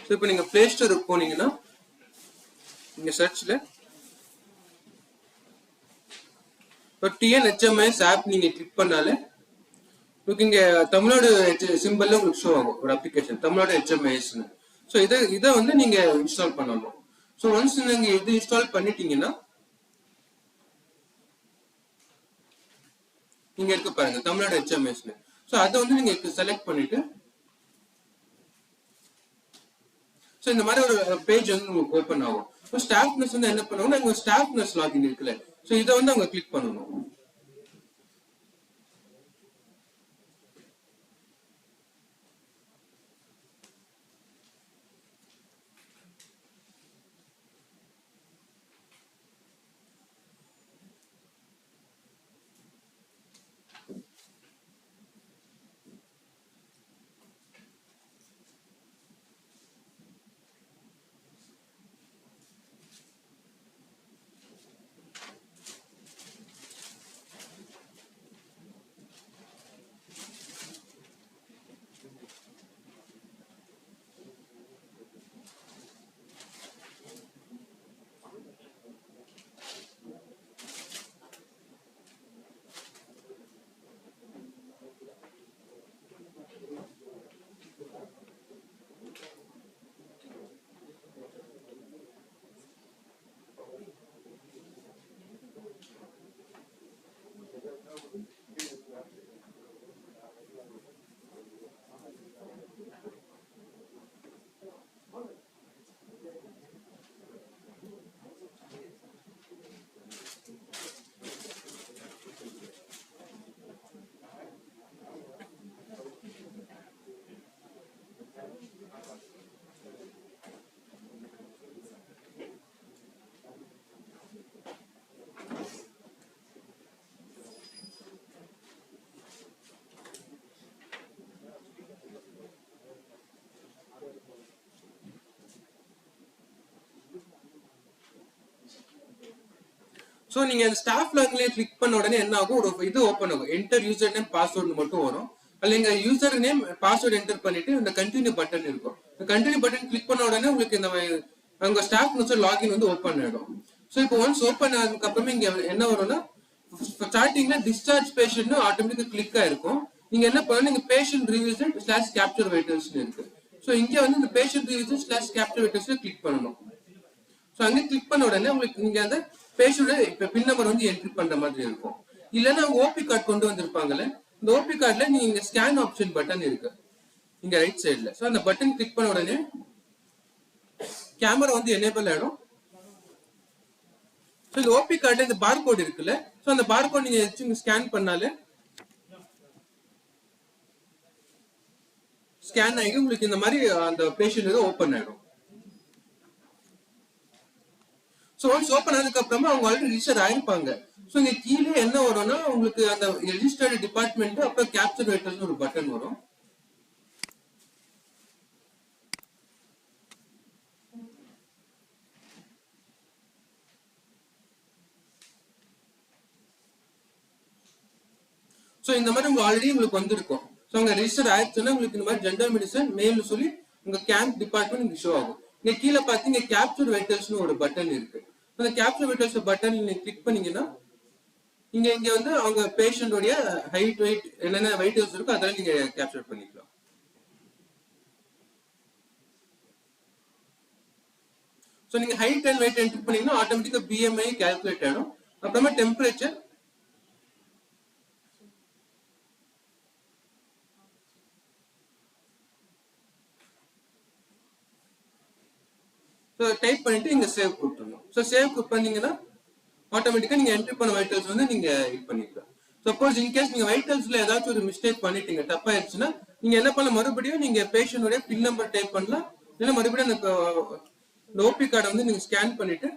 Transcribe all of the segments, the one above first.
So இப்போ நீங்க play ஸ்டோருக்கு போனீங்கன்னா இங்க சர்ச்ல இப்போ TNHMIS ஆப் நீங்க கிளிக் பண்ணாலே உங்களுக்கு இங்க தமிழ்நாடு சிம்பிள்ல உங்களுக்கு ஷோ ஆகும் ஒரு அப்ளிகேஷன் தமிழ்நாடு HMIS. ஸோ இதை வந்து நீங்க இன்ஸ்டால் பண்ணணும். ஸோ ஒன்ஸ் நீங்க இது இன்ஸ்டால் பண்ணிட்டீங்கன்னா நீங்க இருக்க பாருங்க தமிழ்நாடு HMIS. ஸோ அதை வந்து நீங்க செலக்ட் பண்ணிட்டு ஸோ இந்த மாதிரி ஒரு பேஜ் வந்து உங்களுக்கு ஓப்பன் ஆகும். ஸோ ஸ்டாஃப் நர்ஸ் வந்து என்ன பண்ணுவாங்கன்னா உங்க ஸ்டாஃப் நர்ஸ் லாகின் இருக்குல்ல, ஸோ இதை வந்து அவங்க கிளிக் பண்ணணும். ஸோ நீங்க ஸ்டாஃப் லாகின்ல கிளிக் பண்ண உடனே என்ன ஆகும், ஒரு இது ஓப்பன் ஆகும், என்டர் யூசர் நேம் பாஸ்வேர்டு மட்டும் வரும். அதுல இங்க யூசர் நேம் பாஸ்வேர்டு என்டர் பண்ணிட்டு இந்த கண்டினியூ பட்டன் இருக்கும். இந்த கண்டினியூ பட்டன் கிளிக் பண்ண உடனே உங்களுக்கு இந்த உங்க ஸ்டாஃப் நர்ஸ் லாகின் வந்து ஓப்பன் ஆயிடும். ஸோ இப்போ ஒன்ஸ் ஓப்பன் ஆனதுக்கு அப்புறமே இங்க என்ன வரும்னா ஸ்டார்டிங்ல டிஸ்சார்ஜ் பேஷண்ட் ஆட்டோமேட்டிக்கா கிளிக் ஆயிருக்கும். நீங்க என்ன பண்ணணும், நீங்க patient revision slash capture vitals இருக்கு. ஸோ இங்க வந்து இந்த patient revision slash capture vitals click பண்ணணும். ஸோ அங்கே கிளிக் பண்ண உடனே உங்களுக்கு நீங்க அந்த பேஷண்ட் இப்ப பின் நம்பர் வந்து என்ட்ரி பண்ற மாதிரி இருக்கும். இல்லைன்னா ஓபி கார்டு கொண்டு வந்திருப்பாங்கல்ல, இந்த ஓபி கார்டுல நீங்க ஸ்கேன் ஆப்ஷன் பட்டன் இருக்கு இங்க ரைட் சைடுல. ஸோ அந்த பட்டன் கிளிக் பண்ண உடனே கேமரா வந்து எனேபிள் ஆயிடும். ஸோ இந்த ஓபி கார்டுல இந்த பார் கோட் இருக்குல்ல, ஸோ அந்த பார் கோட் நீங்க வச்சு ஸ்கேன் பண்ணாலே ஸ்கேன் ஆகி உங்களுக்கு இந்த மாதிரி அந்த பேஷண்ட் வந்து ஓப்பன் ஆயிடும். ஸோ ஒன்ஸ் ஓப்பன் ஆனதுக்கு அப்புறமா அவங்க ஆல்ரெடி ரிஜிஸ்டர் ஆயிருப்பாங்க. ஸோ இங்க கீழே என்ன வரும்னா உங்களுக்கு அந்த ரெஜிஸ்டர்டு டிபார்ட்மெண்ட் அப்புறம் கேப்சர் வைட்டர்ஸ் ஒரு பட்டன் வரும். ஸோ இந்த மாதிரி உங்களுக்கு ஆல்ரெடி உங்களுக்கு வந்திருக்கும். ஸோ அங்க ரெஜிஸ்டர் ஆயிடுச்சுன்னா உங்களுக்கு இந்த மாதிரி ஜெண்டர் மெடிசன் மெயில் சொல்லி உங்க கேம்ப் டிபார்ட்மெண்ட் இங்க ஷோ ஆகும். இங்க கீழே பாத்தீங்க கேப்சர் வைட்டர்ஸ்னு ஒரு பட்டன் இருக்கு. அந்த கேப்சர் வைட்டர்ஸ் பட்டன் நீங்க கிளிக் பண்ணீங்கன்னா இங்க வந்து அவங்க பேஷண்டோடைய ஹைட் வெயிட் என்னென்ன வைட்டல்ஸ் இருக்கோ அதெல்லாம் நீங்க கேப்சர் பண்ணிக்கலாம். ஸோ நீங்க ஹைட் அண்ட் வெயிட் என்ட்ரி பண்ணீங்கன்னா ஆட்டோமேட்டிக்கா BMI கால்குலேட் ஆயிடும். அப்புறமா டெம்பரேச்சர், ஸோ டைப் பண்ணிட்டு இங்க சேவ் கொடுத்துடணும். ஸோ சேவ் பண்ணீங்கன்னா ஆட்டோமேட்டிக்கா நீங்க என்ட்ரி பண்ண வைட்டல்ஸ் வந்து நீங்க இது பண்ணிக்கலாம். சப்போஸ் இன்கேஸ் நீங்க வைட்டல்ஸ்ல ஏதாச்சும் ஒரு மிஸ்டேக் பண்ணிட்டீங்க, தப்பாயிருச்சுன்னா நீங்க என்ன பண்ண மறுபடியும் நீங்க பேஷண்டோட பின் நம்பர் டைப் பண்ணலாம். இல்லைன்னா மறுபடியும் அந்த ஓபி கார்டை வந்து நீங்க ஸ்கேன் பண்ணிட்டு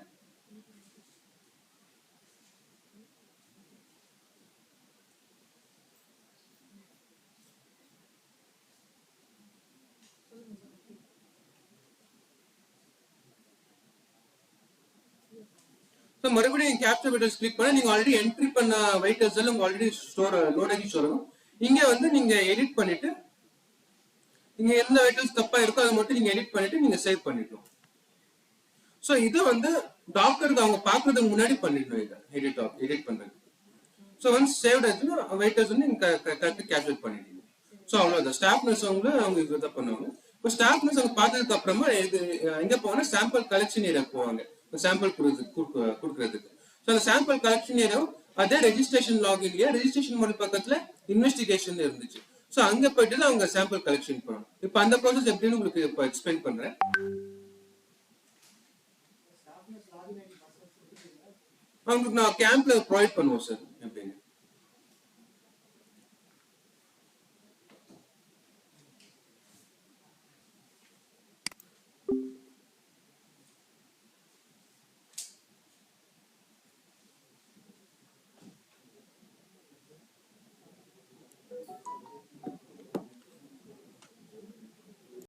மறுபடியும் கேப்சர் வைட்டல்ஸ் கிளிக் பண்ண நீங்க ஆல்ரெடி என்ட்ரி பண்ண வைட்டல்ஸ் எல்லாம் ஆல்ரெடி ஸ்டோர் லோட் ஆகி சொல்லணும். இங்க வந்து நீங்க எடிட் பண்ணிட்டு நீங்க எந்த வைட்டல்ஸ் தப்பா இருக்கோ அதை மட்டும் நீங்க எடிட் பண்ணிட்டு நீங்க சேவ் பண்ணிடணும். சோ இது வந்து டாக்டருக்கு அவங்க பாக்குறதுக்கு முன்னாடி பண்ணிடணும் இதை எடிட் பண்றது. ஸோ ஒன்ஸ் சேவ்ட் ஆச்சுன்னா வெயிட்டர்ஸ் வந்து நீங்க கரெக்டாக கேல்குலேட் பண்ணிட்டீங்க. ஸோ அவ்வளோதான். ஸ்டாஃப் நர்ஸ் அவங்க இதை பண்ணுவாங்க. இப்போ ஸ்டாஃப் நர்ஸ் அவங்க பார்த்ததுக்கு அப்புறமா இது எங்க போவாங்கன்னா சாம்பிள் கலெக்ஷன் ஏரியா போவாங்க, சாம்பிள் கொடுக்கறதுக்கு. ஸோ அந்த சாம்பிள் கலெக்ஷன் ஏரியா அதே ரெஜிஸ்ட்ரேஷன் லாகின்லயே ரெஜிஸ்ட்ரேஷன் மோட் பக்கத்துல இன்வெஸ்டிகேஷன் இருந்துச்சு. ஸோ அங்க போயிட்டு அவங்க சாம்பிள் கலெக்ஷன் போவாங்க. இப்போ அந்த ப்ராசஸ் எப்படின்னு உங்களுக்கு இப்போ எக்ஸ்பிளைன் பண்றேன். அவங்களுக்கு நான் கேம்ப்ல ப்ரொவைட் பண்ணுவோம் சார் எப்படின்னு.